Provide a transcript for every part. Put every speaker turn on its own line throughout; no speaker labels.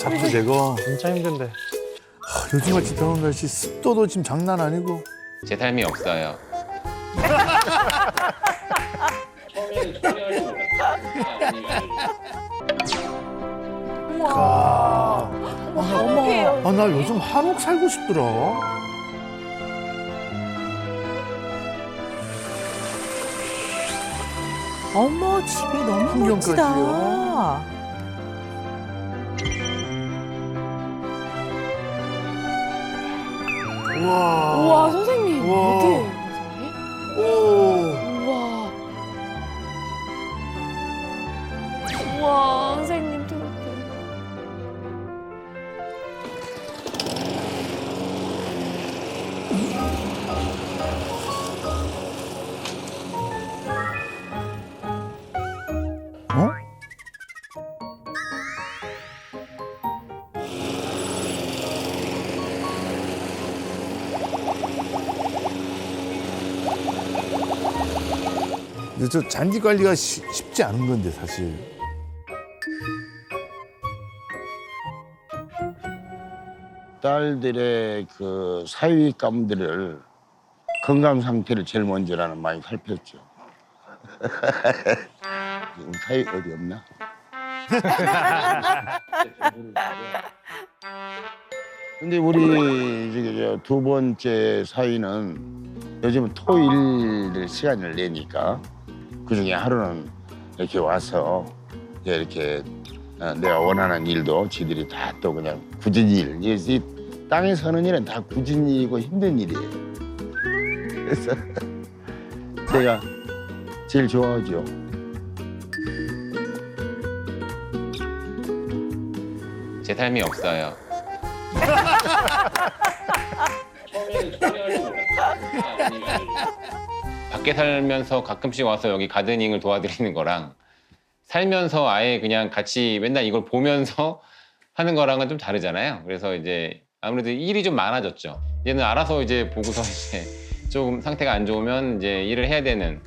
잡초 제거.
진짜 힘든데.
요즘같이 더운 날씨 습도도 지금 장난 아니고.
제 삶이 없어요.
아,
어떡해요.
아, 나 요즘 한옥 살고 싶더라.
어머, 집이 너무
풍경까지요.
멋지다.
우와.
우와 선생님
우와.
어떻게 선생님?
오.
우와 우와 선생님 트로트
어? 근데 저 잔디 관리가 쉽지 않은 건데 사실.
딸들의 그 사위감들을 건강 상태를 제일 먼저라는 많이 살폈죠. 우리 사위 어디 없나? 근데 우리 저기 두 번째 사위는 요즘은 토일 시간을 내니까 그중에 하루는 이렇게 와서 이렇게 내가 원하는 일도 지들이 다 또 그냥 굳은 일. 이 땅에 서는 일은 다 굳은 일이고 힘든 일이에요. 그래서 제가 제일 좋아하죠.
제 삶이 없어요. 밖에 살면서 가끔씩 와서 여기 가드닝을 도와드리는 거랑 살면서 아예 그냥 같이 맨날 이걸 보면서 하는 거랑은 좀 다르잖아요. 그래서 이제 아무래도 일이 좀 많아졌죠. 얘는 알아서 이제 보고서 이제 조금 상태가 안 좋으면 이제 일을 해야 되는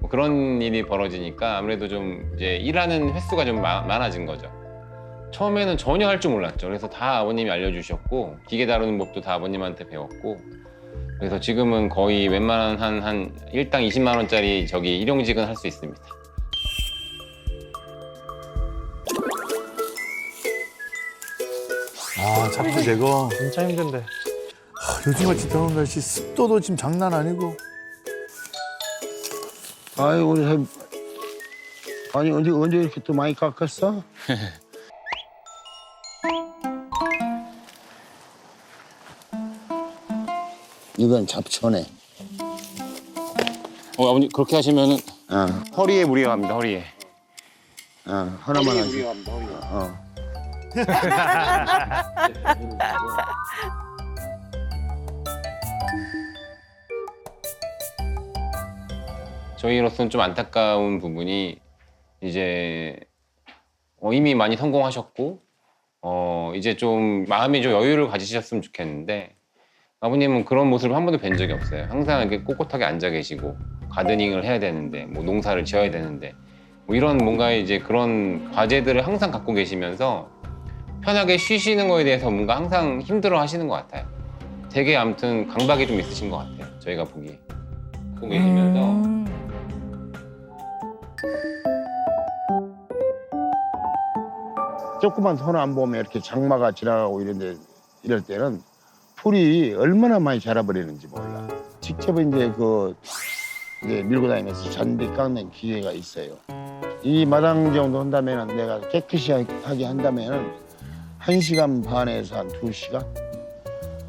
뭐 그런 일이 벌어지니까 아무래도 좀 이제 일하는 횟수가 좀 많아진 거죠. 처음에는 전혀 할 줄 몰랐죠. 그래서 다 아버님이 알려주셨고 기계 다루는 법도 다 아버님한테 배웠고 그래서 지금은 거의 웬만한 한 일당 20만 원짜리 저기 일용직은 할 수 있습니다.
아, 잡초 제거.
진짜 힘든데.
요즘같이 더운 날씨 습도도 지금 장난 아니고.
아이고 우리 사위 아니 언제 이렇게 또 많이 깎았어? 이건 잡초네.
아버님 그렇게 하시면은
어,
허리에 무리가 갑니다. 허리에.
하나만 하지.
저희로서는 좀 안타까운 부분이 이제 이미 많이 성공하셨고 이제 좀 마음이 좀 여유를 가지셨으면 좋겠는데 아버님은 그런 모습을 한 번도 뵌 적이 없어요. 항상 이렇게 꼿꼿하게 앉아 계시고 가드닝을 해야 되는데 뭐 농사를 지어야 되는데 뭐 이런 뭔가 이제 그런 과제들을 항상 갖고 계시면서 편하게 쉬시는 거에 대해서 뭔가 항상 힘들어 하시는 것 같아요. 되게 아무튼 강박이 좀 있으신 것 같아요. 저희가 보기에. 갖고 계시면서
조그만 손 안 보면 이렇게 장마가 지나가고 이럴 때는 풀이 얼마나 많이 자라버리는지 몰라. 직접 이제 밀고 다니면서 잔디 깎는 기계가 있어요. 이 마당 정도 한다면 내가 깨끗이 하게 한다면 1시간 반에서 한 2시간?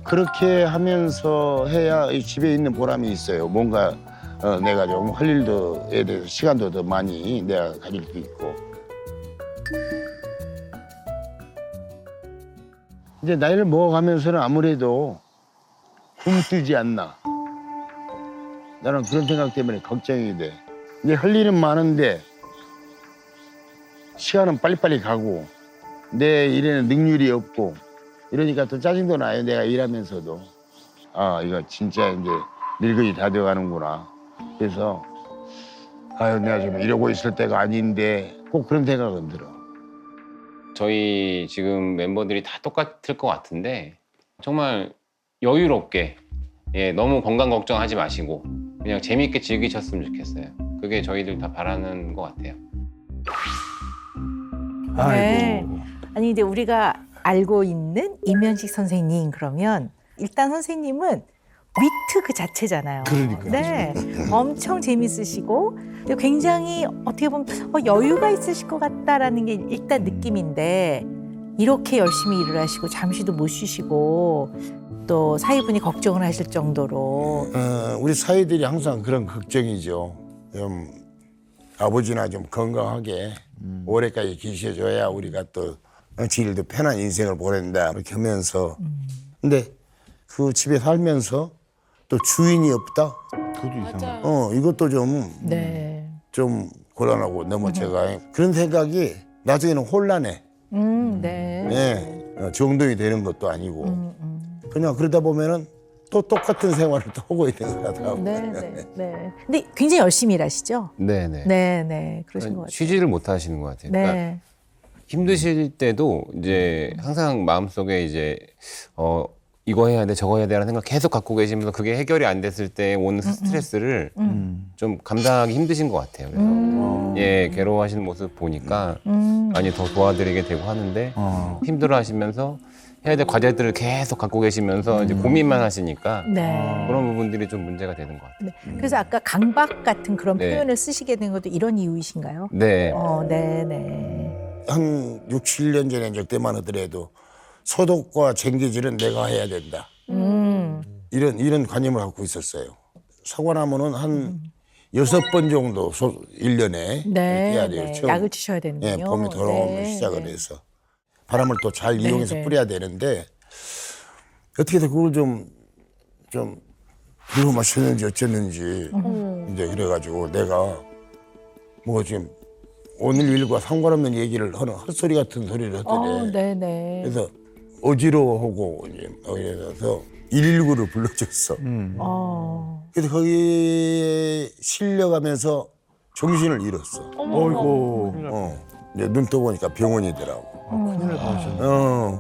그렇게 하면서 해야 이 집에 있는 보람이 있어요. 뭔가 내가 좀 할 일도에 대해서 시간도 더 많이 내가 가질 수 있고. 이제 나이를 먹어가면서는 아무래도 굶뜨지 않나. 나는 그런 생각 때문에 걱정이 돼. 이제 할 일은 많은데 시간은 빨리빨리 가고 내 일에는 능률이 없고 이러니까 또 짜증도 나요. 내가 일하면서도. 아, 이거 진짜 이제 늙은이 다 돼가는구나. 그래서 아유, 내가 좀 이러고 있을 때가 아닌데 꼭 그런 생각은 들어.
저희 지금 멤버들이 다 똑같을 것 같은데 정말 여유롭게 너무 건강 걱정하지 마시고 그냥 재밌게 즐기셨으면 좋겠어요. 그게 저희들 다 바라는 것 같아요.
네.
아이고.
아니 이제 우리가 알고 있는 임현식 선생님 그러면 일단 선생님은 위트 그 자체잖아요.
그러니까요.
네, 엄청 재밌으시고 근데 굉장히 어떻게 보면 여유가 있으실 것 같다라는 게 일단 느낌인데 이렇게 열심히 일을 하시고 잠시도 못 쉬시고 또 사위분이 걱정을 하실 정도로
우리 사위들이 항상 그런 걱정이죠. 좀 아버지나 좀 건강하게 오래까지 계셔줘야 우리가 또 지일도 편한 인생을 보낸다 이렇게 하면서 근데 그 집에 살면서 또 주인이 없다.
그것도 이상해.
맞아요.
이것도 좀
네,
곤란하고 너무 제가 그런 생각이 나중에는 혼란해.
네,
정돈이 되는 것도 아니고 그냥 그러다 보면은 또 똑같은 생활을 또 하고 있는 것 같아요.
네, 네, 네. 근데 굉장히 열심히 일하시죠?
네네.
네, 네, 그러신 것 같아요.
쉬지를 못하시는 것 같아요. 그러니까
네,
힘드실 때도 이제 항상 마음속에 이제 이거 해야 돼 저거 해야 돼라는 생각 계속 갖고 계시면서 그게 해결이 안 됐을 때 오는 스트레스를 좀 감당하기 힘드신 것 같아요. 그래서 괴로워하시는 모습 보니까 많이 더 도와드리게 되고 하는데 힘들어하시면서 해야 될 과제들을 계속 갖고 계시면서 이제 고민만 하시니까
네.
그런 부분들이 좀 문제가 되는 것 같아요.
네. 그래서 아까 강박 같은 그런
네.
표현을 쓰시게 된 것도 이런 이유이신가요?
네.
네, 네.
한 6, 7년 전에 적때만 하더라도 소독과 쟁기질은 내가 해야 된다. 이런 관념을 갖고 있었어요. 사고 나면은 한 6번 정도 1년에
네,
해야 돼요.
네.
처음.
약을 치셔야 되는군요.
예, 봄이 돌아오면
네,
시작을
네.
해서 바람을 또 잘 이용해서
네.
뿌려야 되는데 어떻게든 그걸 좀 불어 마셨는지 어쨌는지 이제 그래가지고 내가 뭐 지금 오늘 일과 상관없는 얘기를 하는 헛소리 같은 소리를 했더니
네, 네.
그래서 어지러워하고 이제 그래서 119를 불러줬어. 그래서 거기에 실려가면서 정신을 잃었어.
어이구.
이제 눈 떠보니까 병원이더라고.
큰일 날 뻔하셨네.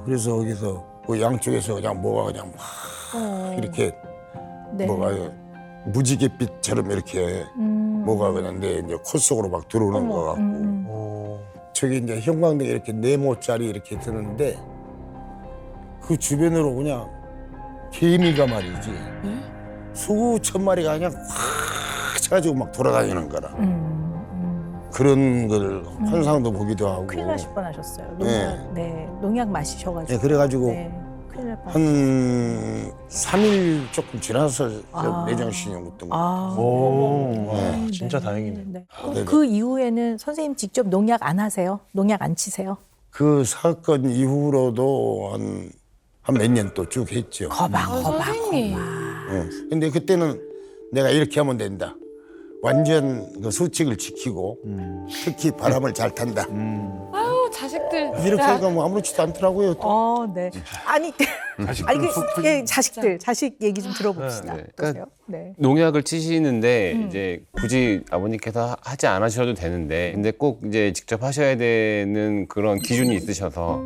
그래서 거기서 그 양쪽에서 그냥 뭐가 그냥 막 이렇게
네.
뭐가 무지갯빛처럼 이렇게 뭐가 그냥 내 이제 코 속으로 막 들어오는 거 같고 저기 이제 형광등이 이렇게 네모짜리 이렇게 드는데 그 주변으로 그냥 개미가 말이지 수천 마리가 그냥 확 쳐가지고 막 돌아다니는 거라 그런 걸 환상도 보기도 하고
큰일 나실 뻔하셨어요.
네.
농약 마시셔가지고.
네, 그래가지고
네, 큰일 날 뻔.
한 3일 조금 지나서
아.
내장신경 붙던 것 같아요.
아,
오,
네,
진짜
네,
다행이네.
네.
네네.
그 이후에는 선생님 직접 농약 안 하세요? 농약 안 치세요?
그 사건 이후로도 한 몇 년 또 쭉 했죠.
선생님.
근데 그때는 내가 이렇게 하면 된다. 완전 그 수칙을 지키고 특히 바람을 잘 탄다.
아유 자식들
이렇게
진짜.
하니까 뭐 아무렇지도 않더라고요. 또.
네. 아니, 자식 얘기 좀 들어봅시다.
네.
어떠세요? 네.
농약을 치시는데 이제 굳이 아버님께서 하지 않으셔도 되는데 근데 꼭 이제 직접 하셔야 되는 그런 기준이 있으셔서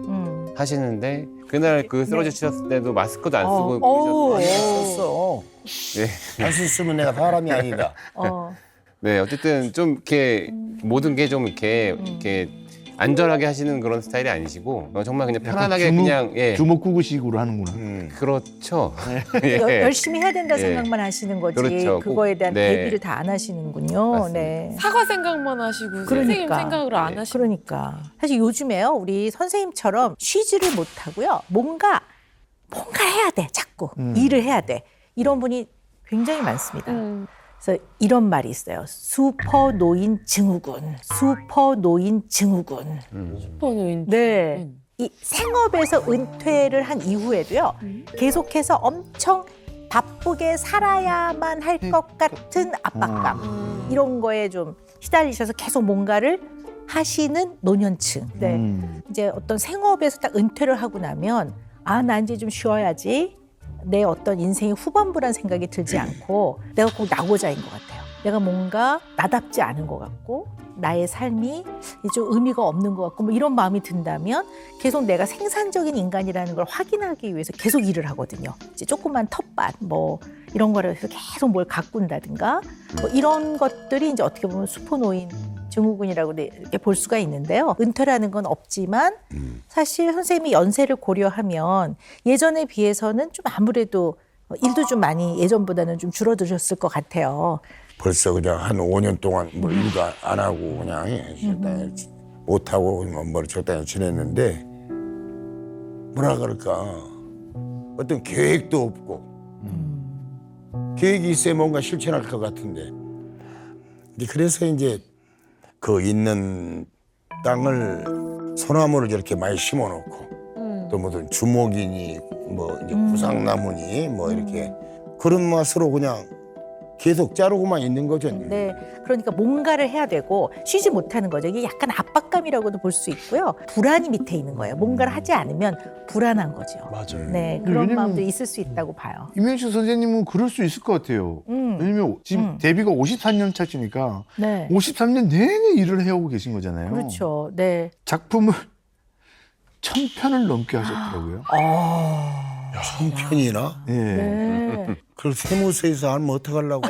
하시는데 그날 그 쓰러지셨을 때도 마스크도 안 쓰고 계셨어요.
썼어.
네.
안 썼으면 내가 사람이 아니다.
네, 어쨌든 좀 이렇게 모든 게 좀 이렇게 안전하게 하시는 그런 스타일이 아니시고 정말 그냥 편안하게 그냥
주먹구구식으로 하는구나.
그렇죠. 예.
열심히 해야 된다
예.
생각만 하시는 거지
그렇죠.
그거에 대한
네.
대비를 다 안 하시는군요.
맞습니다.
네.
사과 생각만 하시고 선생님 생각을 안 하시고.
그러니까 사실 요즘에요 우리 선생님처럼 쉬지를 못하고요 뭔가 해야 돼 자꾸 일을 해야 돼 이런 분이 굉장히 많습니다. 그래서 이런 말이 있어요. 슈퍼노인 증후군.
슈퍼노인.
네. 이 생업에서 은퇴를 한 이후에도요 계속해서 엄청 바쁘게 살아야만 할 것 같은 압박감 이런 거에 좀 시달리셔서 계속 뭔가를 하시는 노년층. 네. 이제 어떤 생업에서 딱 은퇴를 하고 나면 나 이제 좀 쉬어야지. 내 어떤 인생의 후반부란 생각이 들지 않고 내가 꼭 나고자인 것 같아요. 내가 뭔가 나답지 않은 것 같고 나의 삶이 좀 의미가 없는 것 같고 뭐 이런 마음이 든다면 계속 내가 생산적인 인간이라는 걸 확인하기 위해서 계속 일을 하거든요. 이제 조그만 텃밭 뭐 이런 거를 해서 계속 뭘 가꾼다든가 뭐 이런 것들이 이제 어떻게 보면 수포노인 증후군이라고 이렇게 볼 수가 있는데요. 은퇴라는 건 없지만 사실 선생님이 연세를 고려하면 예전에 비해서는 좀 아무래도 일도 좀 많이 예전보다는 좀 줄어드셨을 것 같아요.
벌써 그냥 한 5년 동안 뭐 일도 안 하고 그냥 적당히 못 하고 뭐 적당히 지냈는데 뭐라 그럴까 어떤 계획도 없고 계획이 있어야 뭔가 실천할 것 같은데 그래서 이제 그 있는 땅을 소나무를 이렇게 많이 심어놓고 또 무슨 주목이니 뭐 이제 구상나무니 뭐 이렇게 그런 맛으로 그냥 계속 자르고만 있는 거죠.
네, 그러니까 뭔가를 해야 되고 쉬지 못하는 거죠. 이게 약간 압박감이라고도 볼 수 있고요. 불안이 밑에 있는 거예요. 뭔가를 하지 않으면 불안한 거죠.
맞아요.
네, 그런
왜냐면
마음도 있을 수 있다고 봐요.
임영식 선생님은 그럴 수 있을 것 같아요. 왜냐면 지금 데뷔가 53년 차시니까
네,
53년 내내 일을 해오고 계신 거잖아요.
그렇죠. 네.
작품을 1000편을 넘게 하셨더라고요.
한편이나
예.
네.
그걸 세무서에서 하면 어떡하려고.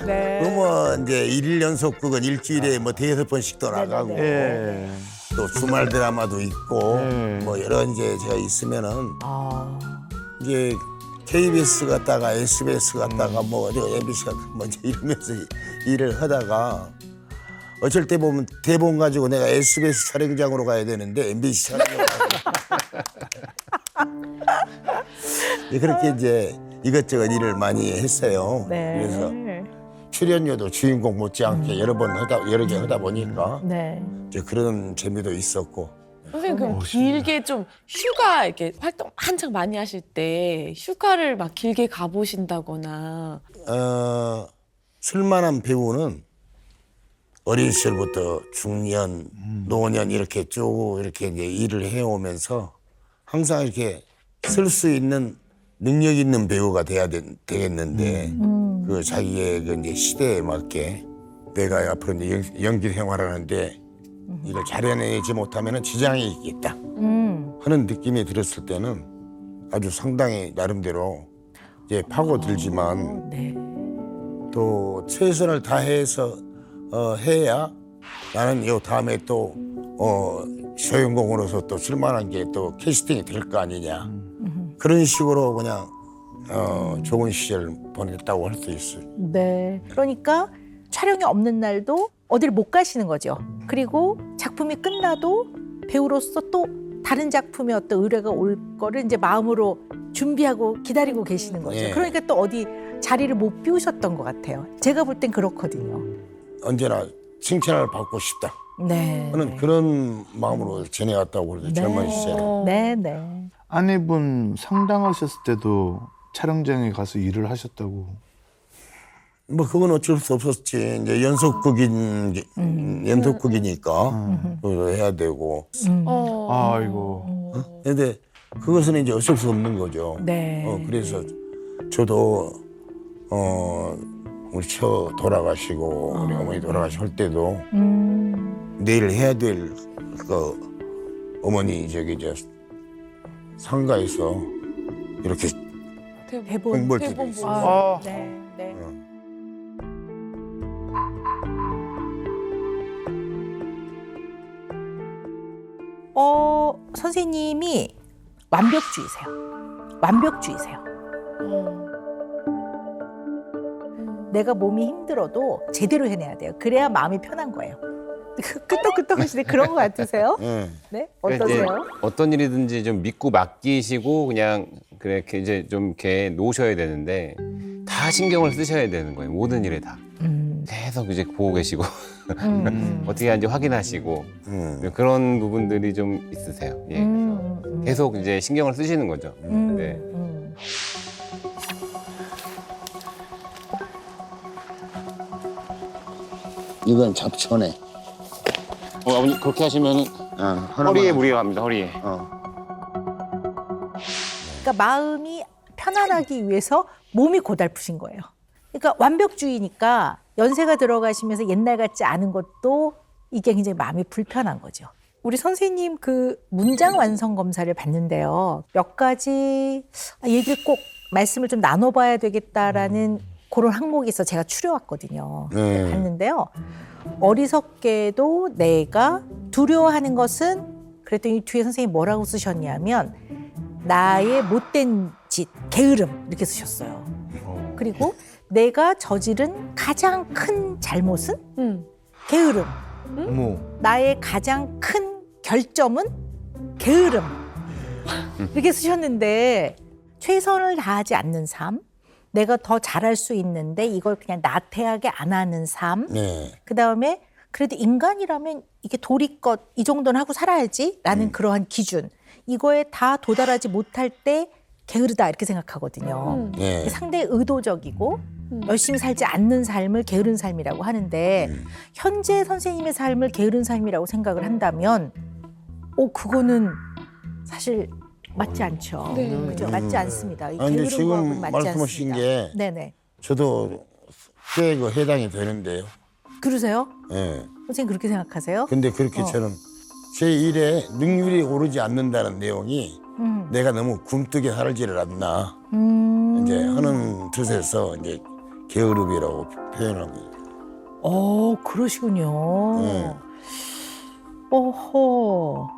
네.
그러면 이제 1일 연속극은 일주일에 뭐 5번씩도 나가고
예.
또 주말 드라마도 있고
네.
뭐 여러 이제 제가 있으면은
아,
이제 KBS 갔다가 SBS 갔다가 뭐 어디 MBC 갔다가 뭐 이제 이러면서 일을 하다가 어쩔 때 보면 대본 가지고 내가 SBS 촬영장으로 가야 되는데 MBC 촬영장으로 가야 그렇게 이제 이것저것 일을 많이 했어요.
네.
그래서 출연료도 주인공 못지않게 여러 개 하다 보니까
네.
이제 그런 재미도 있었고.
선생님 그럼 길게 좀 휴가 이렇게 활동 한창 많이 하실 때 휴가를 막 길게 가보신다거나
쓸만한 배우는 어린 시절부터 중년, 노년 이렇게 쭉 이렇게 이제 일을 해오면서 항상 이렇게 쓸 수 있는 능력 있는 배우가 되겠는데 그 자기의 그 이제 시대에 맞게 내가 앞으로 이제 연기 생활하는데 이걸 잘해내지 못하면 지장이 있겠다 하는 느낌이 들었을 때는 아주 상당히 나름대로 이제 파고들지만
네.
또 최선을 다해서 해야 나는 이 다음에 또 주인공으로서 또 쓸만한 게 또 캐스팅이 될 거 아니냐 그런 식으로 그냥 좋은 시절 보냈다고 할 수 있어요.
네. 그러니까 촬영이 없는 날도 어디를 못 가시는 거죠. 그리고 작품이 끝나도 배우로서 또 다른 작품의 어떤 의뢰가 올 거를 이제 마음으로 준비하고 기다리고 계시는 거죠.
네.
그러니까 또 어디 자리를 못 비우셨던 것 같아요. 제가 볼 땐 그렇거든요.
언제나 칭찬을 받고 싶다
네.
하는 그런 마음으로 지내왔다고 그러죠. 젊은 시절에.
네, 네.
아내분 상당하셨을 때도 촬영장에 가서 일을 하셨다고.
뭐 그건 어쩔 수 없었지. 이제 연속극이니까 그거 해야 되고.
아이고.
근데 그것은 이제 어쩔 수 없는 거죠.
네.
그래서 저도 우리 처 돌아가시고 우리 어머니 돌아가실 때도 내일 해야 될 그 어머니 저기 저 상가에서 이렇게
대본.
공부할 때도
대본
있어요.
아.
네, 네. 선생님이 완벽주의세요. 완벽주의세요. 내가 몸이 힘들어도 제대로 해내야 돼요. 그래야 마음이 편한 거예요. 끄떡끄떡 하시는데 그런 거 같으세요? 네? 어떠세요?
이제 어떤 일이든지 좀 믿고 맡기시고 그냥 그렇게 이제 좀 이렇게 놓으셔야 되는데 다 신경을 쓰셔야 되는 거예요. 모든 일에 다. 계속 이제 보고 계시고 어떻게 하는지 확인하시고 그런 부분들이 좀 있으세요. 예. 그래서 계속 이제 신경을 쓰시는 거죠. 네.
이건 잡초네.
아버님 그렇게 하시면 허리에 무리가 갑니다. 허리에.
그러니까 마음이 편안하기 위해서 몸이 고달프신 거예요. 그러니까 완벽주의니까 연세가 들어가시면서 옛날 같지 않은 것도 이게 굉장히 마음이 불편한 거죠. 우리 선생님 그 문장 완성 검사를 봤는데요. 몇 가지 얘기를 꼭 말씀을 좀 나눠봐야 되겠다라는 그런 항목이 있어 제가 추려왔거든요. 봤는데요. 어리석게도 내가 두려워하는 것은 그랬더니 뒤에 선생님이 뭐라고 쓰셨냐면 나의 못된 짓, 게으름 이렇게 쓰셨어요. 그리고 내가 저지른 가장 큰 잘못은 게으름.
어머.
나의 가장 큰 결점은 게으름. 이렇게 쓰셨는데 최선을 다하지 않는 삶, 내가 더 잘할 수 있는데 이걸 그냥 나태하게 안 하는 삶.
네.
그다음에 그래도 인간이라면 이게 도리껏 이 정도는 하고 살아야지라는 그러한 기준. 이거에 다 도달하지 못할 때 게으르다 이렇게 생각하거든요.
네.
상당히 의도적이고 열심히 살지 않는 삶을 게으른 삶이라고 하는데 현재 선생님의 삶을 게으른 삶이라고 생각을 한다면 그거는 사실 맞지 않죠.
네.
그죠? 맞지 않습니다. 이
근데
게으른
지금
거하고는 맞지
말씀하신
않습니다.
게
네네.
저도 꽤 그 해당이 되는데요.
그러세요?
예.
선생님 그렇게 생각하세요?
근데 그렇게 저는 제 일에 능률이 오르지 않는다는 내용이 내가 너무 굼뜨게 살지를 않나 이제 하는 뜻에서 이제 게으름이라고 표현하고 있어요.
그러시군요.
네.
오호.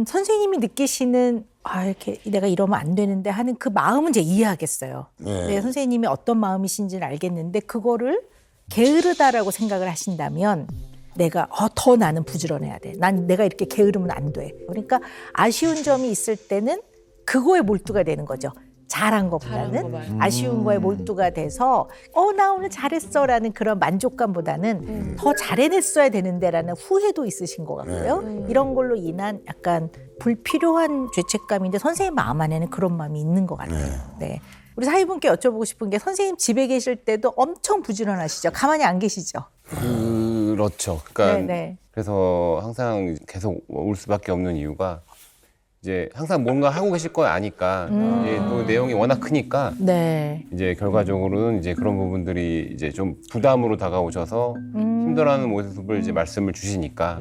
선생님이 느끼시는 이렇게 내가 이러면 안 되는데 하는 그 마음은 제가 이해하겠어요.
네.
선생님이 어떤 마음이신지는 알겠는데 그거를 게으르다라고 생각을 하신다면 내가 더 나는 부지런해야 돼. 난 내가 이렇게 게으르면 안 돼. 그러니까 아쉬운 점이 있을 때는 그거에 몰두가 되는 거죠. 잘한
잘한 거
것보다는
말고.
아쉬운 거에 몰두가 돼서 나 오늘 잘했어라는 그런 만족감보다는 더 잘해냈어야 되는데라는 후회도 있으신 것 같고요. 이런 걸로 인한 약간 불필요한 죄책감인데 선생님 마음 안에는 그런 마음이 있는 것 같아요. 네. 우리 사위분께 여쭤보고 싶은 게 선생님 집에 계실 때도 엄청 부지런하시죠? 가만히 안 계시죠?
그렇죠. 그러니까
네네.
그래서 항상 계속 올 수밖에 없는 이유가 이제 항상 뭔가 하고 계실 거 아니까 이제 또 내용이 워낙 크니까
네.
이제 결과적으로는 이제 그런 부분들이 이제 좀 부담으로 다가오셔서 힘들어하는 모습을 이제 말씀을 주시니까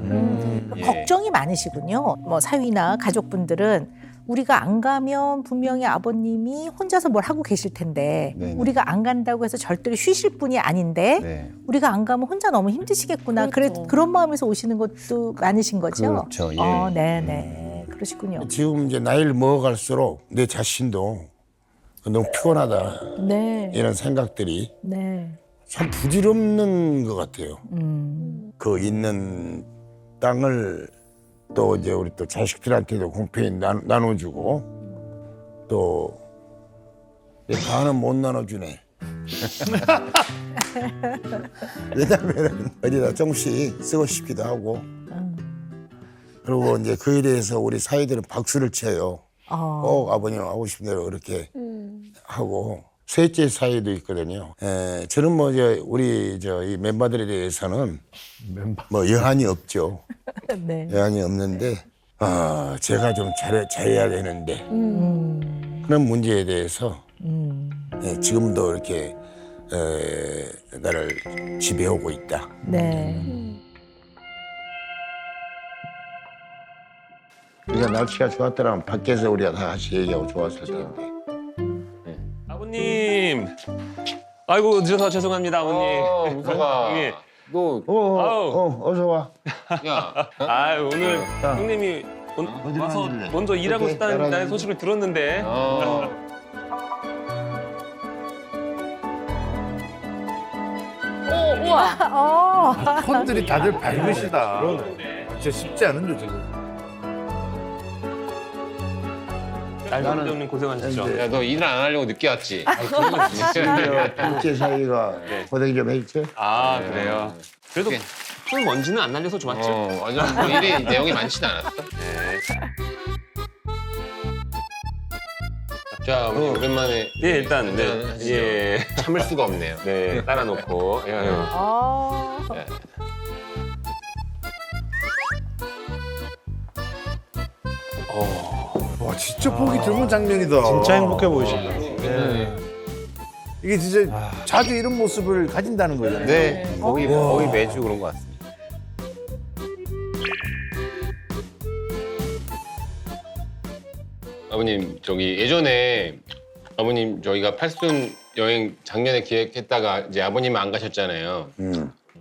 예.
걱정이 많으시군요. 뭐 사위나 가족분들은 우리가 안 가면 분명히 아버님이 혼자서 뭘 하고 계실 텐데
네네.
우리가 안 간다고 해서 절대로 쉬실 분이 아닌데
네.
우리가 안 가면 혼자 너무 힘드시겠구나.
그렇죠.
그런 마음에서 오시는 것도 많으신 거죠?
그렇죠. 예.
네네. 그러시군요.
지금 이제 나이를 먹어갈수록 내 자신도 너무 피곤하다
네.
이런 생각들이
네.
참 부질없는 것 같아요. 그 있는 땅을 또 이제 우리 또 자식들한테도 공평히 나눠주고 또 내 반은 못 나눠주네. 왜냐면 어디다 조금씩 쓰고 싶기도 하고 그리고 이제 그에 대해서 우리 사위들은 박수를 쳐요. 꼭 아버님 하고 싶은 대로 그렇게 하고 셋째 사위도 있거든요. 저는 뭐 이제 우리 이 멤버들에 대해서는 뭐 여한이 없죠.
네.
여한이 없는데 제가 좀 잘해야 되는데 그런 문제에 대해서 지금도 이렇게 나를 지배하고 있다.
네.
우리가 날씨가 좋았더라면 밖에서 우리가 다 같이 얘기하고 좋았을 텐데.
아버님. 아이고 늦어서 죄송합니다, 아버님.
무서가
형님.
너
어서 와.
야,
아 오늘
자.
형님이
어디로
와서
앉을래?
먼저 일하고
어때?
있다는
따라주지?
소식을 들었는데.
우와.
톤들이 다들 밝으시다. 진짜 쉽지 않은 조직이.
나는 형님 고생하셨죠.
야, 너 일을 안 하려고 늦게 왔지?
둘째 사이가 고생 좀 했죠?
아 그래요. 그래도
어떻게?
풀 먼지는 안 날려서 좋았죠.
완전 뭐 일이 내용이 많지는 않았어.
네.
자, 우리 오랜만에
예 일단 네.
하시죠.
예.
참을 수가 없네요.
네 따라놓고. 예.
예.
어.
와, 진짜 진짜 보기 드문 장면이다.
진짜 행복해 보이신다.
이게 진짜 자주 이런 모습을 가진다는 거잖아요.
네, 거의 매주 그런 것 같습니다. 아버님, 저기 예전에 아버님 저희가 팔순 여행 작년에 기획했다가 이제 아버님은 안 가셨잖아요.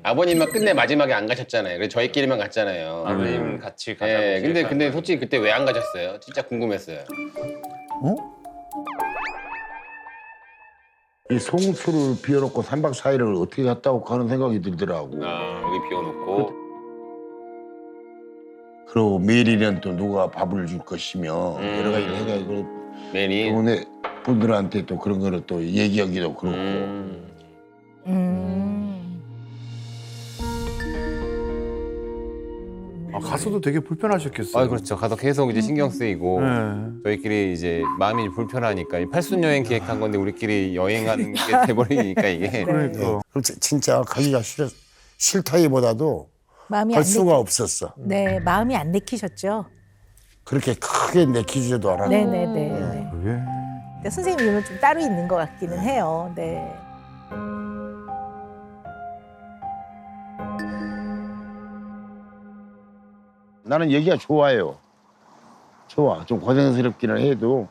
아버님만 끝내 마지막에 안 가셨잖아요. 그래서 저희끼리만 갔잖아요.
아버님 같이 가자고.
네, 근데 솔직히 그때 왜 안 가셨어요? 진짜 궁금했어요.
이 송수를 비워놓고 3박 4일을 어떻게 갔다 올까 하는 생각이 들더라고.
아, 여기 비워놓고.
그리고 매일이면 또 누가 밥을 줄 것이며 여러 가지를 해가지고
매일.
동네 분들한테 또 그런 거를 또 얘기하기도 그렇고.
가서도 되게 불편하셨겠어요.
아, 그렇죠. 가서 계속 이제 신경 쓰이고 저희끼리 이제 마음이 불편하니까 이 팔순 여행 기획한 건데 우리끼리 여행하는 게 돼버리니까 이게.
그러니까.
그럼 진짜 가기가 싫다기보다도
마음이
갈
안
수가 없었어.
네, 마음이 안 내키셨죠.
그렇게 크게 내키지도 않았고.
네네네.
그게
근데 선생님 이유는 좀 따로 있는 것 같기는 해요. 네.
나는 여기가 좋아요. 좋아. 좀 고생스럽기는 해도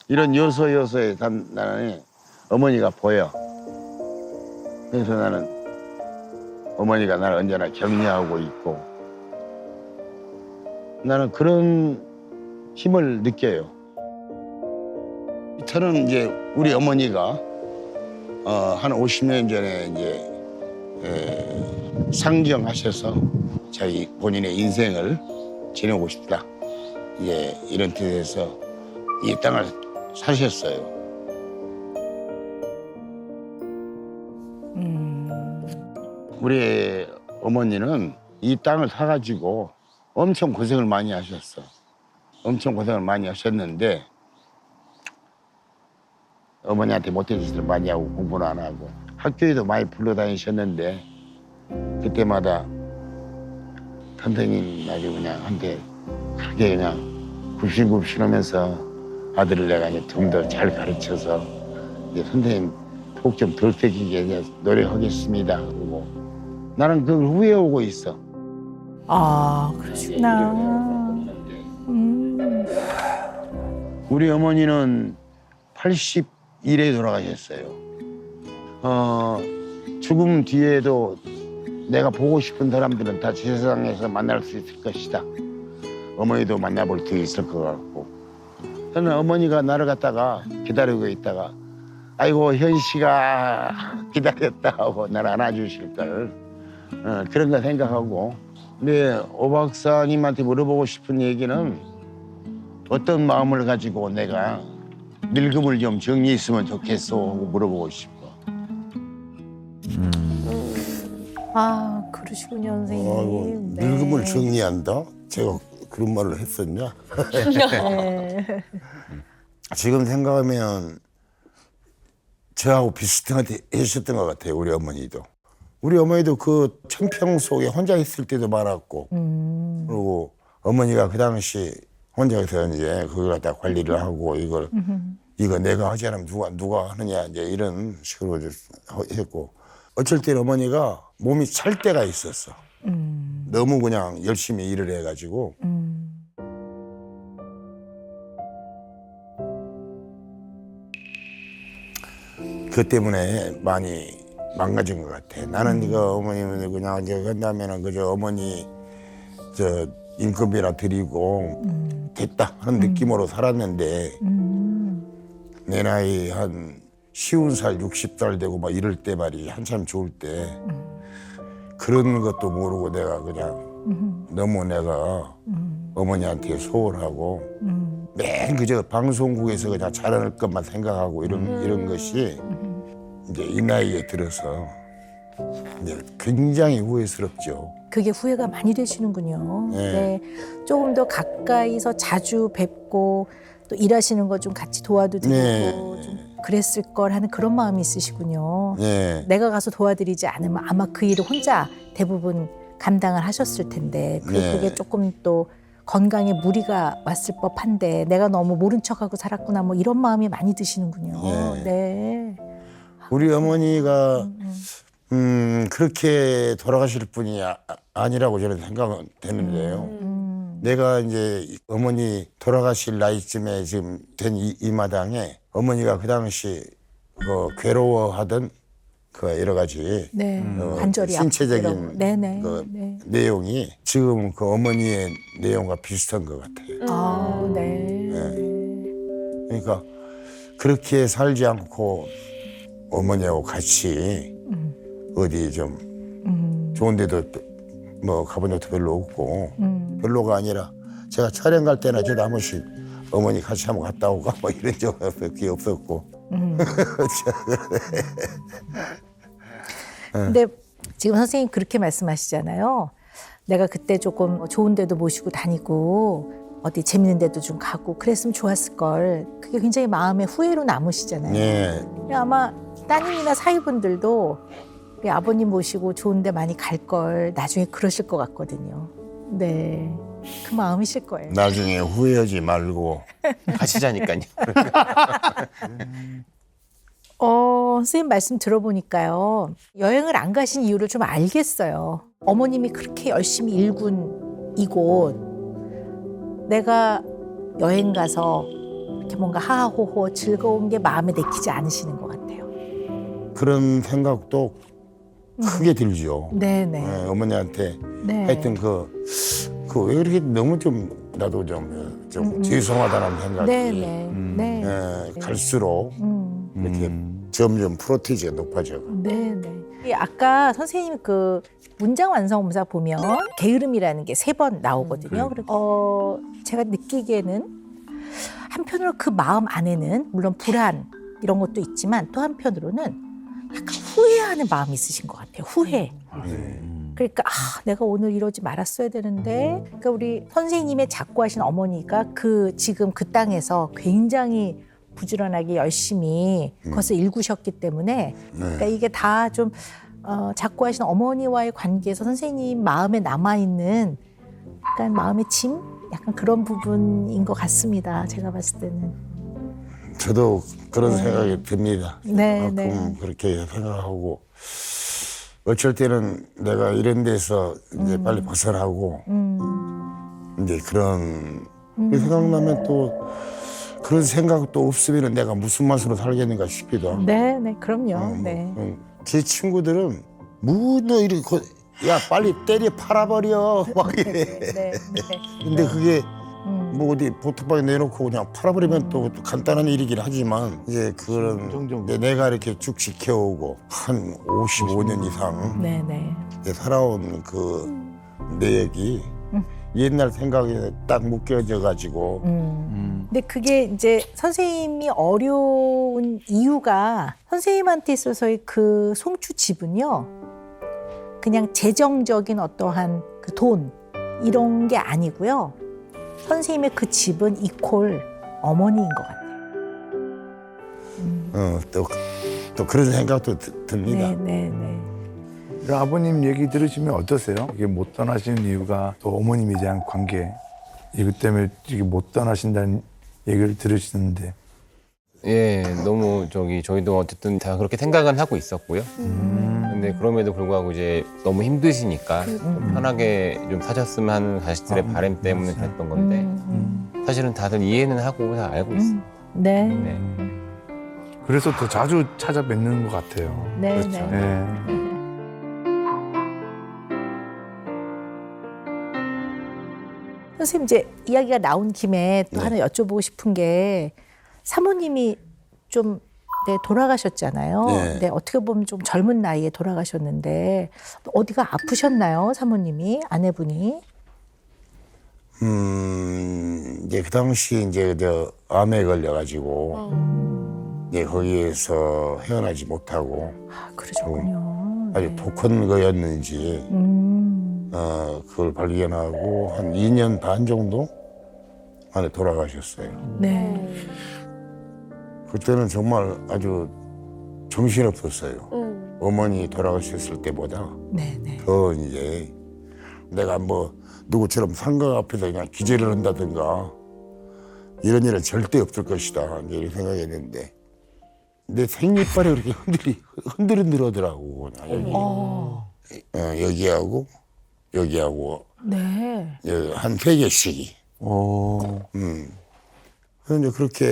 이런 요소요소에 나는 어머니가 보여. 그래서 나는 어머니가 나를 언제나 격려하고 있고 나는 그런 힘을 느껴요. 저는 이제 우리 어머니가 한 50년 전에 이제 상정하셔서 자기 본인의 인생을 지내고 싶다. 예, 이런 뜻에서 이 땅을 사셨어요. 우리 어머니는 이 땅을 사가지고 엄청 고생을 많이 하셨어. 엄청 고생을 많이 하셨는데 어머니한테 못된 짓을 많이 하고 공부는 안 하고 학교에도 많이 불러다니셨는데 그때마다 선생님 아주 그냥 한테 크게 그냥 굽신굽신하면서 아들을 내가 이제 좀 더 잘 가르쳐서 이제 선생님 속 좀 덜 새기게 노력하겠습니다. 그러고 나는 그걸 후회하고 있어.
아, 그러시구나.
우리 어머니는 81에 돌아가셨어요. 죽음 뒤에도 내가 보고 싶은 사람들은 다 세상에서 만날 수 있을 것이다. 어머니도 만나볼 수 있을 것 같고. 저는 어머니가 나를 갖다가 기다리고 있다가 아이고 현씨가 기다렸다 하고 나를 안아주실 걸 그런 거 생각하고. 근데 오 박사님한테 물어보고 싶은 얘기는 어떤 마음을 가지고 내가 늙음을 좀 정리했으면 좋겠어 하고 물어보고 싶어.
아, 그러시군요, 선생님. 네.
늙음을 정리한다? 제가 그런 말을 했었냐?
네.
지금 생각하면 저하고 비슷하게 하셨던 것 같아요, 우리 어머니도. 우리 어머니도 그 청평 속에 혼자 있을 때도 많았고, 그리고 어머니가 그 당시 혼자서 이제 그걸 갖다 관리를 하고 이거 내가 하지 않으면 누가 하느냐 이제 이런 식으로 했고, 어쩔 때는 어머니가 몸이 찰 때가 있었어. 너무 그냥 열심히 일을 해가지고. 그 때문에 많이 망가진 것 같아. 나는 이거 어머님은 그냥 이제 한다면은 그저 어머니 저 인건비나 드리고 됐다 하는 느낌으로 살았는데 내 나이 한 50살, 60살 되고 막 이럴 때 말이지 한참 좋을 때 그런 것도 모르고 내가 그냥 너무 내가 어머니한테 소홀하고 맨 그저 방송국에서 그냥 잘할 것만 생각하고 이런 것이 이제 이 나이에 들어서 이제 굉장히 후회스럽죠.
그게 후회가 많이 되시는군요.
네.
네. 조금 더 가까이서 자주 뵙고 또 일하시는 거 좀 같이 도와도 드리고
네.
좀 그랬을 걸 하는 그런 마음이 있으시군요.
예.
내가 가서 도와드리지 않으면 아마 그 일을 혼자 대부분 감당을 하셨을 텐데
네.
그게 조금 또 건강에 무리가 왔을 법한데 내가 너무 모른 척하고 살았구나 뭐 이런 마음이 많이 드시는군요.
예.
네.
우리 어머니가 그렇게 돌아가실 분이 아니라고 저는 생각은 되는데요. 내가 이제 어머니 돌아가실 나이쯤에 지금 된 이 마당에 어머니가 그 당시 괴로워하던 그 여러 가지
네. 관절이
신체적인
아프고 네네.
그
네.
내용이 지금 그 어머니의 내용과 비슷한 것 같아요.
아, 네.
그러니까 그렇게 살지 않고 어머니하고 같이 어디 좀 좋은 데도 뭐 가본 적도 별로 없고 별로가 아니라 제가 촬영 갈 때나 저도 한 번씩 어머니 같이 한번 갔다 오고 뭐 이런 적밖에 없었고.
근데 지금 선생님 그렇게 말씀하시잖아요. 내가 그때 조금 좋은 데도 모시고 다니고 어디 재밌는 데도 좀 가고 그랬으면 좋았을 걸. 그게 굉장히 마음에 후회로 남으시잖아요.
네.
아마 따님이나 사위분들도 우리 아버님 모시고 좋은 데 많이 갈 걸 나중에 그러실 것 같거든요. 네. 그 마음이실 거예요.
나중에 후회하지 말고
가시자니까요.
선생님 말씀 들어보니까요. 여행을 안 가신 이유를 좀 알겠어요. 어머님이 그렇게 열심히 일군 이곳 내가 여행 가서 이렇게 뭔가 하하호호 즐거운 게 마음에 내키지 않으시는 것 같아요.
그런 생각도 크게 들죠.
네네.
네, 어머니한테
네.
하여튼 왜 이렇게 너무 좀 나도 좀 죄송하다는 생각이
네네. 네.
갈수록 이렇게 점점 프로티지가 높아져.
네네. 아까 선생님 그 문장 완성문사 보면 게으름이라는 게 3번 나오거든요. 제가 느끼기에는 한편으로 그 마음 안에는 물론 불안 이런 것도 있지만 또 한편으로는 약간 후회하는 마음이 있으신 것 같아요. 후회. 그러니까 내가 오늘 이러지 말았어야 되는데. 그러니까 우리 선생님의 작고하신 어머니가 지금 그 땅에서 굉장히 부지런하게 열심히 그것을 일구셨기 때문에 그러니까 이게 다 좀 작고하신 어머니와의 관계에서 선생님 마음에 남아있는 약간 마음의 짐? 약간 그런 부분인 것 같습니다. 제가 봤을 때는.
저도 그런 생각이 듭니다.
네,
가끔
네.
그렇게 생각하고 어쩔 때는 내가 이런 데서 이제 빨리 벗어나고 이제 그런 그 생각나면 또 그런 생각도 없으면 내가 무슨 맛으로 살겠는가 싶기도 하고.
네, 네, 그럼요. 네.
제 친구들은 너 이렇게 야 빨리 때려 팔아버려 막 이래.
네, 네.
근데 그게 뭐 어디 보트방에 내놓고 그냥 팔아버리면 또 간단한 일이긴 하지만 이제 그런 이제 내가 이렇게 쭉 지켜오고 한 55년 이상
네, 네.
이제 살아온 그 내역이 옛날 생각에 딱 묶여져 가지고
근데 그게 이제 선생님이 어려운 이유가 선생님한테 있어서의 그 송추 집은요. 그냥 재정적인 어떠한 그 돈 이런 게 아니고요. 선생님의 그 집은 이퀄 어머니인 것 같아요.
또 그런 생각도 듭니다.
네, 네, 네.
아버님 얘기 들으시면 어떠세요? 이게 못 떠나시는 이유가 또 어머님에 대한 관계 이것 때문에 이게 못 떠나신다는 얘기를 들으시는데
예, 너무 저희도 어쨌든 다 그렇게 생각은 하고 있었고요. 근데 그럼에도 불구하고 이제 너무 힘드시니까 좀 편하게 좀 사셨으면 하는 가족들의 바람 때문에 그랬던 건데 사실은 다들 이해는 하고 다 알고 있어요.
네,
네.
그래서 더 자주 찾아뵙는 것 같아요.
네,
그렇죠.
네.
네.
선생님 이제 이야기가 나온 김에 또 하나 여쭤보고 싶은 게 사모님이 좀 돌아가셨잖아요.
네.
네, 어떻게 보면 좀 젊은 나이에 돌아가셨는데 어디가 아프셨나요, 사모님이 아내분이?
이제 그 당시 이제 암에 걸려가지고 이제 거기에서 헤어나지 못하고
그러셨군요.
아주 독한 거였는지 그걸 발견하고 한 2년 반 정도 만에 돌아가셨어요.
네.
그때는 정말 아주 정신없었어요. 어머니 돌아가셨을 때보다
네, 네.
더 이제 내가 뭐 누구처럼 상가 앞에서 그냥 기절을 한다든가 이런 일은 절대 없을 것이다 이제 이렇게 생각했는데 내 생이빨이 그렇게 흔들흔들하더라고. 여기하고 여기하고
네.
한 3개씩이.
어.
그래서 이제 그렇게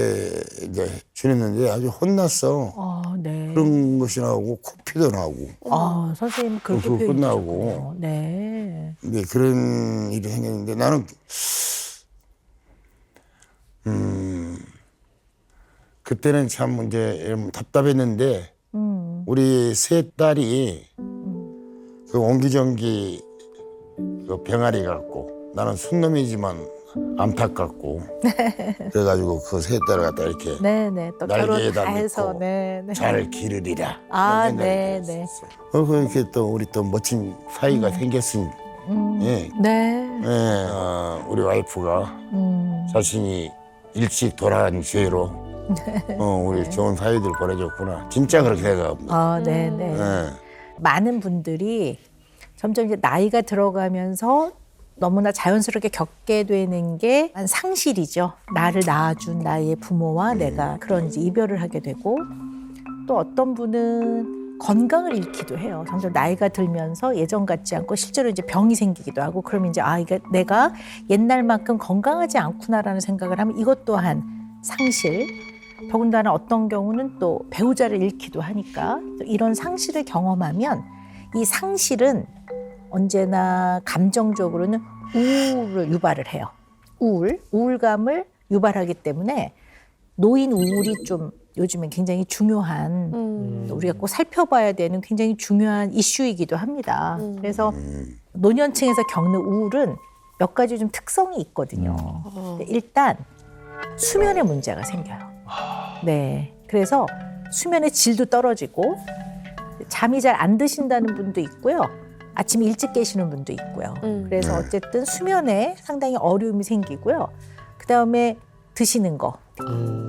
이제 지냈는데 아주 혼났어.
네.
그런 것이 나오고 코피도 나오고.
선생님 그렇게
그거
표현해
끝나고.
주셨군요. 네.
근데 그런 일이 생겼는데 나는 그때는 참 이제 답답했는데 우리 세 딸이 그 옹기종기 그 병아리 같고 나는 순놈이지만 안타깝고 그래가지고 그 세 딸을 갖다 이렇게
네네. 또 결혼
날개에다
다 해서
넣고
네네.
잘 기르리라.
아,
이런 생각이
네네.
들었었어. 그렇게 또 우리 또 멋진 사이가 생겼으니 예.
네.
예, 우리 와이프가 자신이 일찍 돌아간 죄로 우리 좋은 사이들 보내줬구나. 진짜 그렇게 생각합니다.
네네.
예.
많은 분들이 점점 이제 나이가 들어가면서 너무나 자연스럽게 겪게 되는 게 상실이죠. 나를 낳아준 나의 부모와 내가 그런 이제 이별을 하게 되고 또 어떤 분은 건강을 잃기도 해요. 점점 나이가 들면서 예전 같지 않고 실제로 이제 병이 생기기도 하고 그러면 이제 이게 내가 옛날만큼 건강하지 않구나라는 생각을 하면 이것 또한 상실. 더군다나 어떤 경우는 또 배우자를 잃기도 하니까 이런 상실을 경험하면 이 상실은 언제나 감정적으로는 우울을 유발을 해요. 우울감을 유발하기 때문에 노인 우울이 좀 요즘엔 굉장히 중요한 우리가 꼭 살펴봐야 되는 굉장히 중요한 이슈이기도 합니다. 그래서 노년층에서 겪는 우울은 몇 가지 좀 특성이 있거든요. 일단 수면에 문제가 생겨요. 네, 그래서 수면의 질도 떨어지고 잠이 잘 안 드신다는 분도 있고요. 아침 일찍 깨시는 분도 있고요. 그래서 어쨌든 수면에 상당히 어려움이 생기고요. 그다음에 드시는 거,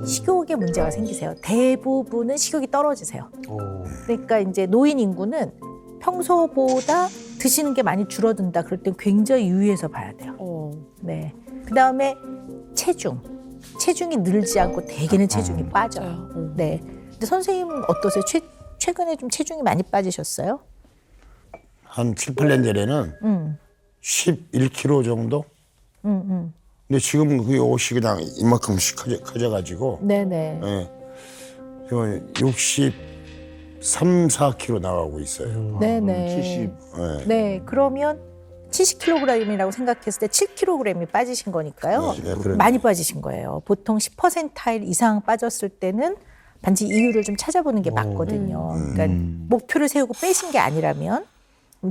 식욕에 문제가 생기세요. 대부분은 식욕이 떨어지세요. 그러니까 이제 노인 인구는 평소보다 드시는 게 많이 줄어든다. 그럴 땐 굉장히 유의해서 봐야 돼요. 네. 그다음에 체중이 늘지 않고 대개는 체중이 빠져요. 네. 근데 선생님 어떠세요? 최근에 좀 체중이 많이 빠지셨어요?
한 7, 8년 전에는 11kg 정도? 근데 지금은 그게 옷이 그냥 이만큼씩 커져가지고
네네.
예. 지금 63, 4kg 나가고 있어요.
네네.
70.
예.
네. 그러면 70kg이라고 생각했을 때 7kg이 빠지신 거니까요.
네, 그런-
많이 빠지신 거예요. 보통 10%타일 이상 빠졌을 때는 반드시 이유를 좀 찾아보는 게 맞거든요. 그러니까 목표를 세우고 빼신 게 아니라면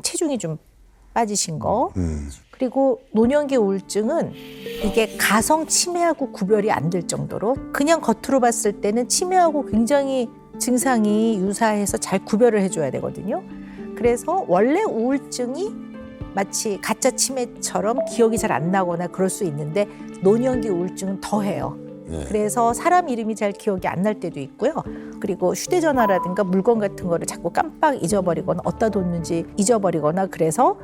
체중이 좀 빠지신 거. 그리고 노년기 우울증은 이게 가성 치매하고 구별이 안 될 정도로 그냥 겉으로 봤을 때는 치매하고 굉장히 증상이 유사해서 잘 구별을 해줘야 되거든요. 그래서 원래 우울증이 마치 가짜 치매처럼 기억이 잘 안 나거나 그럴 수 있는데 노년기 우울증은 더해요. 그래서 사람 이름이 잘 기억이 안 날 때도 있고요. 그리고 휴대전화라든가 물건 같은 거를 자꾸 깜빡 잊어버리거나 어디다 뒀는지 잊어버리거나 그래서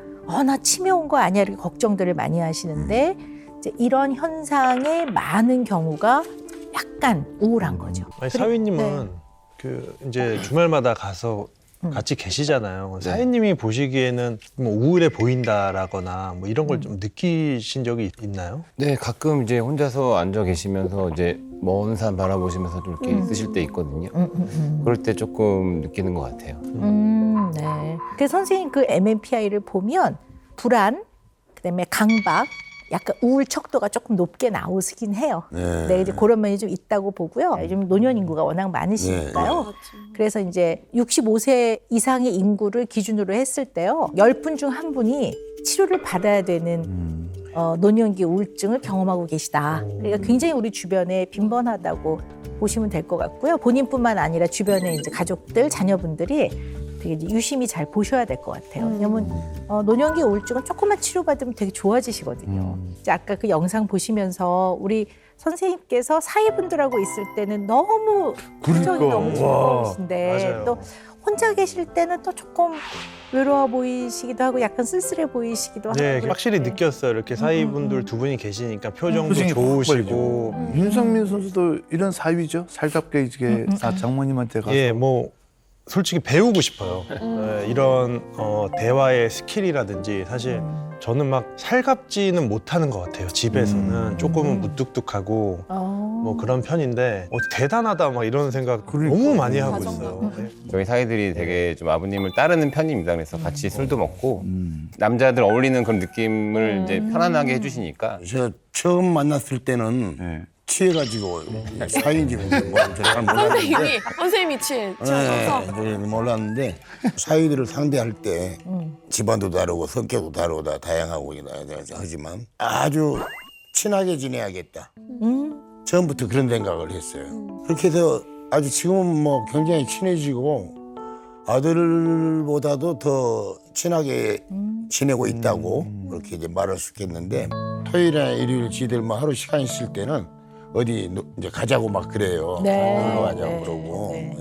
나 치매 온 거 아니야 이렇게 걱정들을 많이 하시는데 이제 이런 현상의 많은 경우가 약간 우울한 거죠.
아니,
그리고-
사위님은
네.
그 이제 주말마다 가서 같이 계시잖아요.
네.
사위님이 보시기에는 뭐 우울해 보인다라거나 뭐 이런 걸 좀 느끼신 적이 있나요?
네, 가끔 이제 혼자서 앉아 계시면서 이제 먼 산 바라보시면서 좀 이렇게 있으실 때 있거든요. 그럴 때 조금 느끼는 것 같아요.
네. 그래서 선생님 그 MMPI를 보면 불안, 그다음에 강박, 약간 우울 척도가 조금 높게 나오긴 해요. 네, 이제 그런 면이 좀 있다고 보고요. 요즘 노년 인구가 워낙 많으시니까요. 그래서 이제 65세 이상의 인구를 기준으로 했을 때요. 10분 중 한 분이 치료를 받아야 되는 노년기 우울증을 경험하고 계시다. 그러니까 굉장히 우리 주변에 빈번하다고 보시면 될 것 같고요. 본인뿐만 아니라 주변에 이제 가족들, 자녀분들이 되게 이제 유심히 잘 보셔야 될 것 같아요. 왜냐면 노년기 우울증은 조금만 치료받으면 되게 좋아지시거든요. 이제 아까 그 영상 보시면서 우리 선생님께서 사위분들하고 있을 때는 너무 표정이
그러니까,
너무
와,
즐거우신데
맞아요.
또 혼자 계실 때는 또 조금 외로워 보이시기도 하고 약간 쓸쓸해 보이시기도 하고.
네,
그렇게.
확실히 느꼈어요. 이렇게 사위분들 두 분이 계시니까 표정도
표정이
좋으시고.
윤성민 선수도 이런 사위죠. 살갑게 이게 장모님한테 가서
예, 뭐 솔직히 배우고 싶어요. 예, 이런 대화의 스킬이라든지 사실 저는 막 살갑지는 못하는 것 같아요. 집에서는 조금은 무뚝뚝하고 뭐 그런 편인데 대단하다 막 이런 생각
그러니까.
너무 많이 하고 있어요. 네.
저희 사이들이 되게 좀 아버님을 따르는 편입니다. 그래서 같이 술도 먹고 남자들 어울리는 그런 느낌을 이제 편안하게 해주시니까
제가 처음 만났을 때는
네.
취해가지고 사인지 뭔지 잘 몰랐는데
선생님이 취해서
네, 몰랐는데 사위들을 상대할 때 집안도 다르고 성격도 다르고 다 다양하고 하지만 아주 친하게 지내야겠다. 처음부터 그런 생각을 했어요. 그렇게 해서 아주 지금은 뭐 굉장히 친해지고 아들보다도 더 친하게 지내고 있다고 그렇게 이제 말할 수 있겠는데 토요일이나 일요일 지들 뭐 하루 시간 있을 때는 어디 이제 가자고 막 그래요.
네.
놀러 가자고
네.
그러고
네.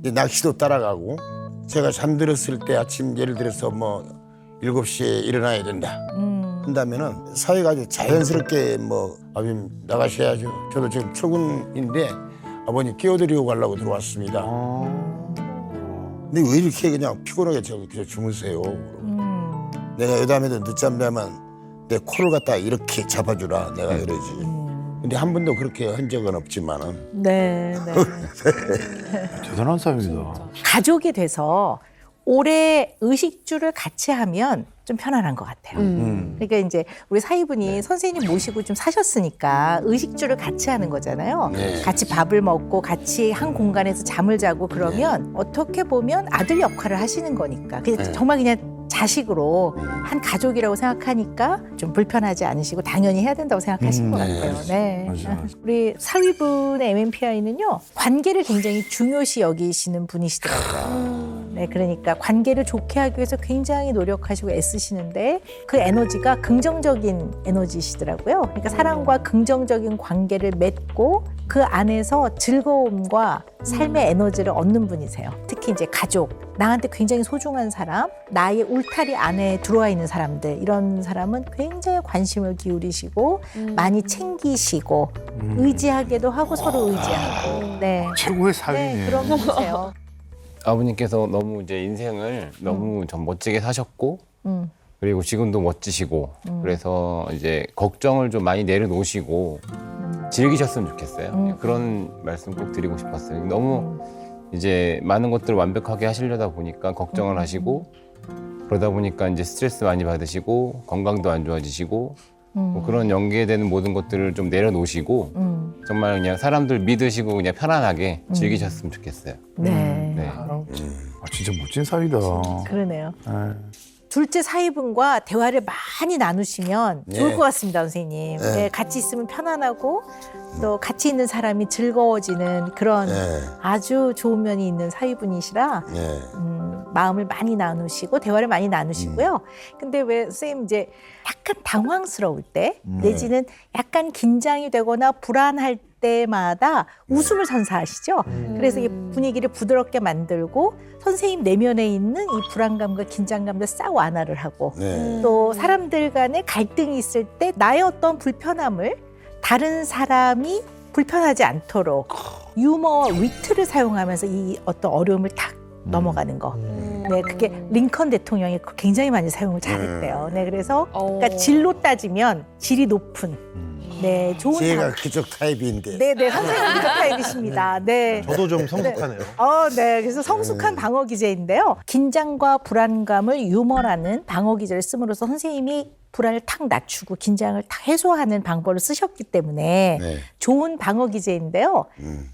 이제 낚시도 따라가고 제가 잠들었을 때 아침 예를 들어서 뭐 7시에 일어나야 된다 한다면은 사회가 아주 자연스럽게 뭐 아버님 나가셔야죠. 저도 지금 출근인데 아버님 끼워드리고 가려고 들어왔습니다. 근데 왜 이렇게 그냥 피곤하게 저렇게 주무세요? 내가 여담에도 늦잠 자면 내 코를 갖다 이렇게 잡아주라 내가 그러지. 근데 한 번도 그렇게 한 적은 없지만은
네, 네.
대단한 사위입니다.
가족이 돼서 오래 의식주를 같이 하면 좀 편안한 것 같아요. 그러니까 이제 우리 사위분이 선생님 모시고 좀 사셨으니까 의식주를 같이 하는 거잖아요.
네.
같이 밥을 먹고 같이 한 공간에서 잠을 자고 그러면 어떻게 보면 아들 역할을 하시는 거니까 그냥 정말 그냥 자식으로 한 가족이라고 생각하니까 좀 불편하지 않으시고 당연히 해야 된다고 생각하신 것 같아요. 네.
맞아.
우리 사위분의 MMPI는요 관계를 굉장히 중요시 여기시는 분이시더라고요. 네, 그러니까 관계를 좋게 하기 위해서 굉장히 노력하시고 애쓰시는데 그 에너지가 긍정적인 에너지시더라고요. 그러니까 사랑과 긍정적인 관계를 맺고 그 안에서 즐거움과 삶의 에너지를 얻는 분이세요. 특히 이제 가족, 나한테 굉장히 소중한 사람, 나의 울타리 안에 들어와 있는 사람들 이런 사람은 굉장히 관심을 기울이시고 많이 챙기시고 의지하게도 하고 서로 의지하고 네,
최고의 사위네.
네 그런 분이세요.
아버님께서 너무 이제 인생을 너무 좀 멋지게 사셨고 그리고 지금도 멋지시고 그래서 이제 걱정을 좀 많이 내려놓으시고 즐기셨으면 좋겠어요. 그런 말씀 꼭 드리고 싶었어요. 너무 이제 많은 것들을 완벽하게 하시려다 보니까 걱정을 하시고 그러다 보니까 이제 스트레스 많이 받으시고 건강도 안 좋아지시고 뭐 그런 연계되는 모든 것들을 좀 내려놓으시고 정말 그냥 사람들 믿으시고 그냥 편안하게 즐기셨으면 좋겠어요.
네,
네.
아, 진짜 멋진 사위다.
그러네요.
네.
둘째 사위분과 대화를 많이 나누시면 좋을 것 같습니다, 선생님.
네.
네, 같이 있으면 편안하고 또 같이 있는 사람이 즐거워지는 그런
네.
아주 좋은 면이 있는 사위분이시라
네.
마음을 많이 나누시고 대화를 많이 나누시고요. 근데 왜 선생님 이제 약간 당황스러울 때 내지는 약간 긴장이 되거나 불안할 때마다 웃음을 선사하시죠. 그래서 이 분위기를 부드럽게 만들고 선생님 내면에 있는 이 불안감과 긴장감도 싹 완화를 하고
네.
또 사람들 간에 갈등이 있을 때 나의 어떤 불편함을 다른 사람이 불편하지 않도록 유머와 위트를 사용하면서 이 어떤 어려움을 탁 넘어가는 거. 네, 그게 링컨 대통령이 굉장히 많이 사용을 잘했대요. 네, 그래서 그러니까 질로 따지면 질이 높은 네, 좋은
제가
단-
그쪽 타입인데
네, 네, 선생님 그쪽 타입이십니다. 네.
저도 좀 성숙하네요.
네. 그래서 성숙한 방어 기제인데요. 긴장과 불안감을 유머라는 방어 기제를 씀으로써 선생님이 불안을 탁 낮추고 긴장을 탁 해소하는 방법을 쓰셨기 때문에
네.
좋은 방어 기제인데요.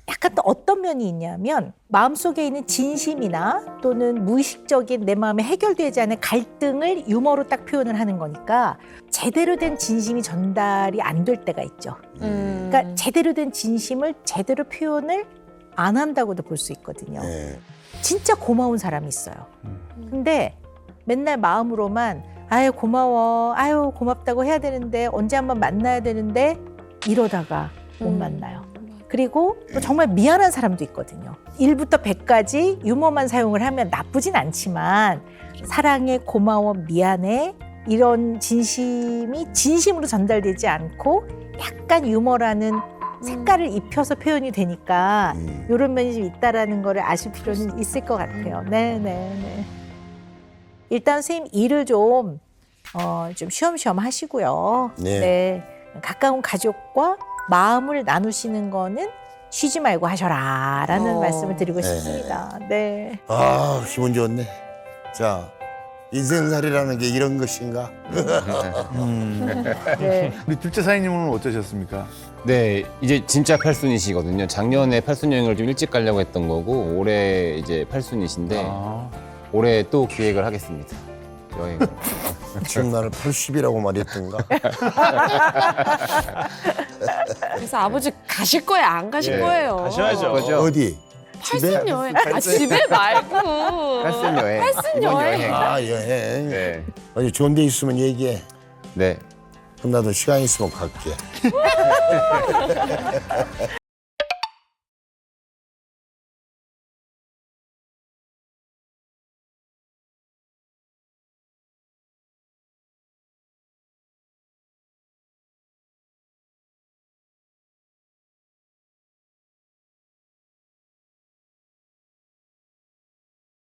약간 또 어떤 면이 있냐면 마음속에 있는 진심이나 또는 무의식적인 내 마음에 해결되지 않은 갈등을 유머로 딱 표현을 하는 거니까 제대로 된 진심이 전달이 안 될 때가 있죠. 그러니까 제대로 된 진심을 제대로 표현을 안 한다고도 볼 수 있거든요.
네.
진짜 고마운 사람이 있어요. 근데 맨날 마음으로만 아유 고마워, 아유 고맙다고 해야 되는데 언제 한번 만나야 되는데 이러다가 못 만나요. 그리고 또 정말 미안한 사람도 있거든요. 1부터 100까지 유머만 사용을 하면 나쁘진 않지만 사랑해, 고마워, 미안해 이런 진심이 진심으로 전달되지 않고 약간 유머라는 색깔을 입혀서 표현이 되니까 이런 면이 좀 있다라는 거를 아실 필요는 있을 것 같아요. 네. 일단 선생님 일을 좀 쉬엄쉬엄 하시고요.
네.
가까운 가족과 마음을 나누시는 거는 쉬지 말고 하셔라라는 말씀을 드리고 싶습니다. 네.
아, 기분 좋네. 자, 인생살이라는 게 이런 것인가?
네.
우리 둘째 사장님은 어떠셨습니까?
네, 이제 진짜 팔순이시거든요. 작년에 팔순 여행을 좀 일찍 가려고 했던 거고 올해 이제 팔순이신데
아,
올해 또 기획을 하겠습니다. 여행을.
지금 나를 80이라고 말했던가?
그래서 아버지 가실 거예요? 안 가실 거예요?
가셔야죠.
어디?
팔순 여행. 아, 집에 말고.
팔순 여행.
팔순
이번
여행.
아, 여행.
네.
어디 좋은 데 있으면 얘기해.
네.
그럼 나도 시간 있으면 갈게.